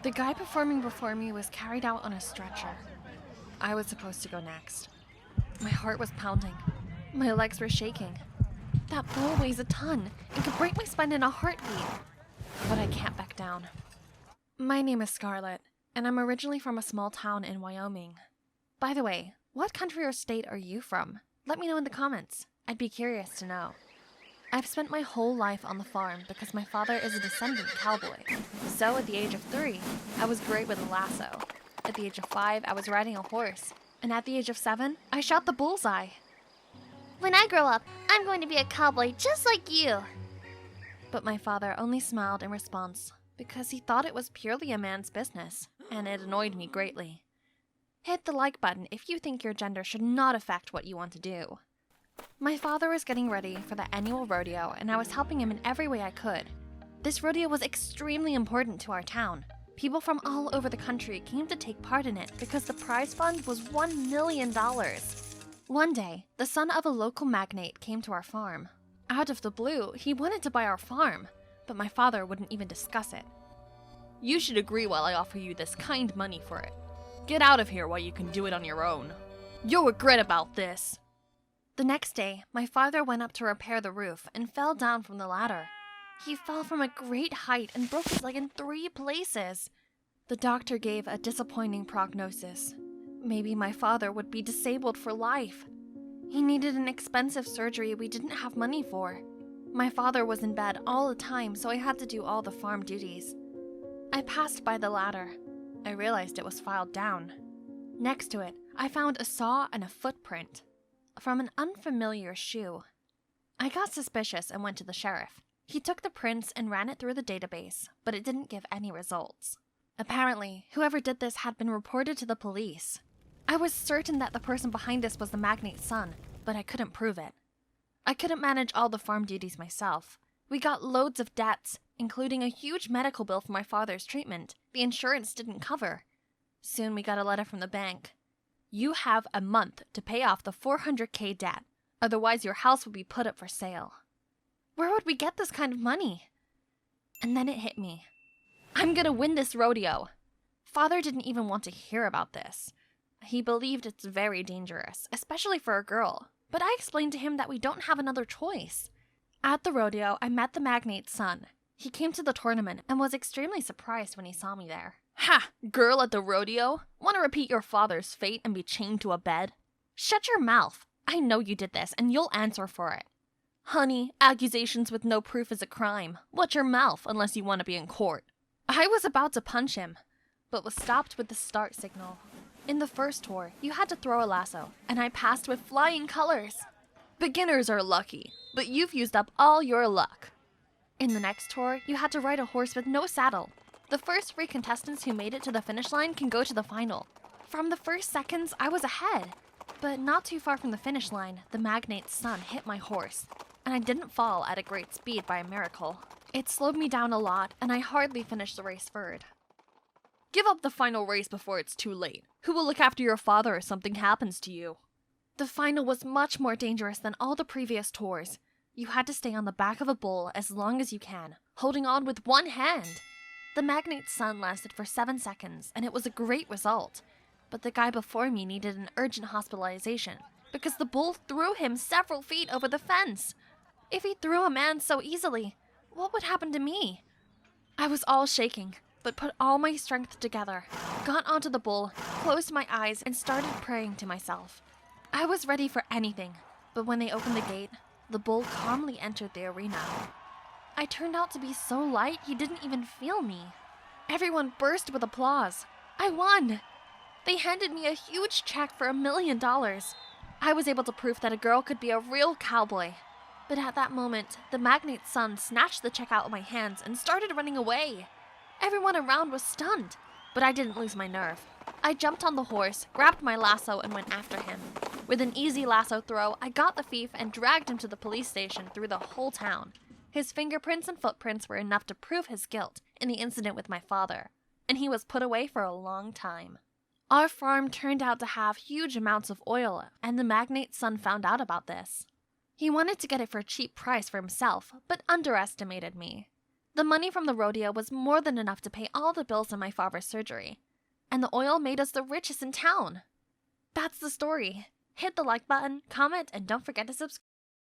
The guy performing before me was carried out on a stretcher. I was supposed to go next. My heart was pounding. My legs were shaking. That bull weighs a ton and could break my spine in a heartbeat. But I can't back down. My name is Scarlett, and I'm originally from a small town in Wyoming. By the way, what country or state are you from? Let me know in the comments. I'd be curious to know. I've spent my whole life on the farm because my father is a descendant cowboy. So at the age of 3, I was great with a lasso. At the age of 5, I was riding a horse. And at the age of 7, I shot the bullseye. When I grow up, I'm going to be a cowboy just like you. But my father only smiled in response because he thought it was purely a man's business, and it annoyed me greatly. Hit the like button if you think your gender should not affect what you want to do. My father was getting ready for the annual rodeo, and I was helping him in every way I could. This rodeo was extremely important to our town. People from all over the country came to take part in it because the prize fund was $1 million. One day, the son of a local magnate came to our farm. Out of the blue, he wanted to buy our farm, but my father wouldn't even discuss it. You should agree while I offer you this kind money for it. Get out of here while you can do it on your own. You'll regret about this. The next day, my father went up to repair the roof and fell down from the ladder. He fell from a great height and broke his leg in 3 places. The doctor gave a disappointing prognosis. Maybe my father would be disabled for life. He needed an expensive surgery we didn't have money for. My father was in bed all the time, so I had to do all the farm duties. I passed by the ladder. I realized it was filed down. Next to it, I found a saw and a footprint from an unfamiliar shoe. I got suspicious and went to the sheriff. He took the prints and ran it through the database, but it didn't give any results. Apparently, whoever did this had been reported to the police. I was certain that the person behind this was the magnate's son, but I couldn't prove it. I couldn't manage all the farm duties myself. We got loads of debts, including a huge medical bill for my father's treatment the insurance didn't cover. Soon we got a letter from the bank. You have a month to pay off the $400K debt, otherwise your house will be put up for sale. Where would we get this kind of money? And then it hit me. I'm gonna win this rodeo. Father didn't even want to hear about this. He believed it's very dangerous, especially for a girl, but I explained to him that we don't have another choice. At the rodeo, I met the magnate's son. He came to the tournament and was extremely surprised when he saw me there. Ha! Girl at the rodeo? Want to repeat your father's fate and be chained to a bed? Shut your mouth. I know you did this, and you'll answer for it. Honey, accusations with no proof is a crime. Watch your mouth unless you want to be in court. I was about to punch him, but was stopped with the start signal. In the first tour, you had to throw a lasso, and I passed with flying colors. Beginners are lucky, but you've used up all your luck. In the next tour, you had to ride a horse with no saddle. The first 3 contestants who made it to the finish line can go to the final. From the first seconds, I was ahead. But not too far from the finish line, the magnate's son hit my horse, and I didn't fall at a great speed by a miracle. It slowed me down a lot, and I hardly finished the race third. Give up the final race before it's too late. Who will look after your father if something happens to you? The final was much more dangerous than all the previous tours. You had to stay on the back of a bull as long as you can, holding on with one hand. The magnate's son lasted for 7 seconds, and it was a great result. But the guy before me needed an urgent hospitalization because the bull threw him several feet over the fence. If he threw a man so easily, what would happen to me? I was all shaking, but put all my strength together, got onto the bull, closed my eyes, and started praying to myself. I was ready for anything, but when they opened the gate, the bull calmly entered the arena. I turned out to be so light he didn't even feel me. Everyone burst with applause. I won! They handed me a huge check for $1 million. I was able to prove that a girl could be a real cowboy. But at that moment, the magnate's son snatched the check out of my hands and started running away. Everyone around was stunned, but I didn't lose my nerve. I jumped on the horse, grabbed my lasso, and went after him. With an easy lasso throw, I got the thief and dragged him to the police station through the whole town. His fingerprints and footprints were enough to prove his guilt in the incident with my father, and he was put away for a long time. Our farm turned out to have huge amounts of oil, and the magnate's son found out about this. He wanted to get it for a cheap price for himself, but underestimated me. The money from the rodeo was more than enough to pay all the bills in my father's surgery. And the oil made us the richest in town. That's the story. Hit the like button, comment, and don't forget to subscribe.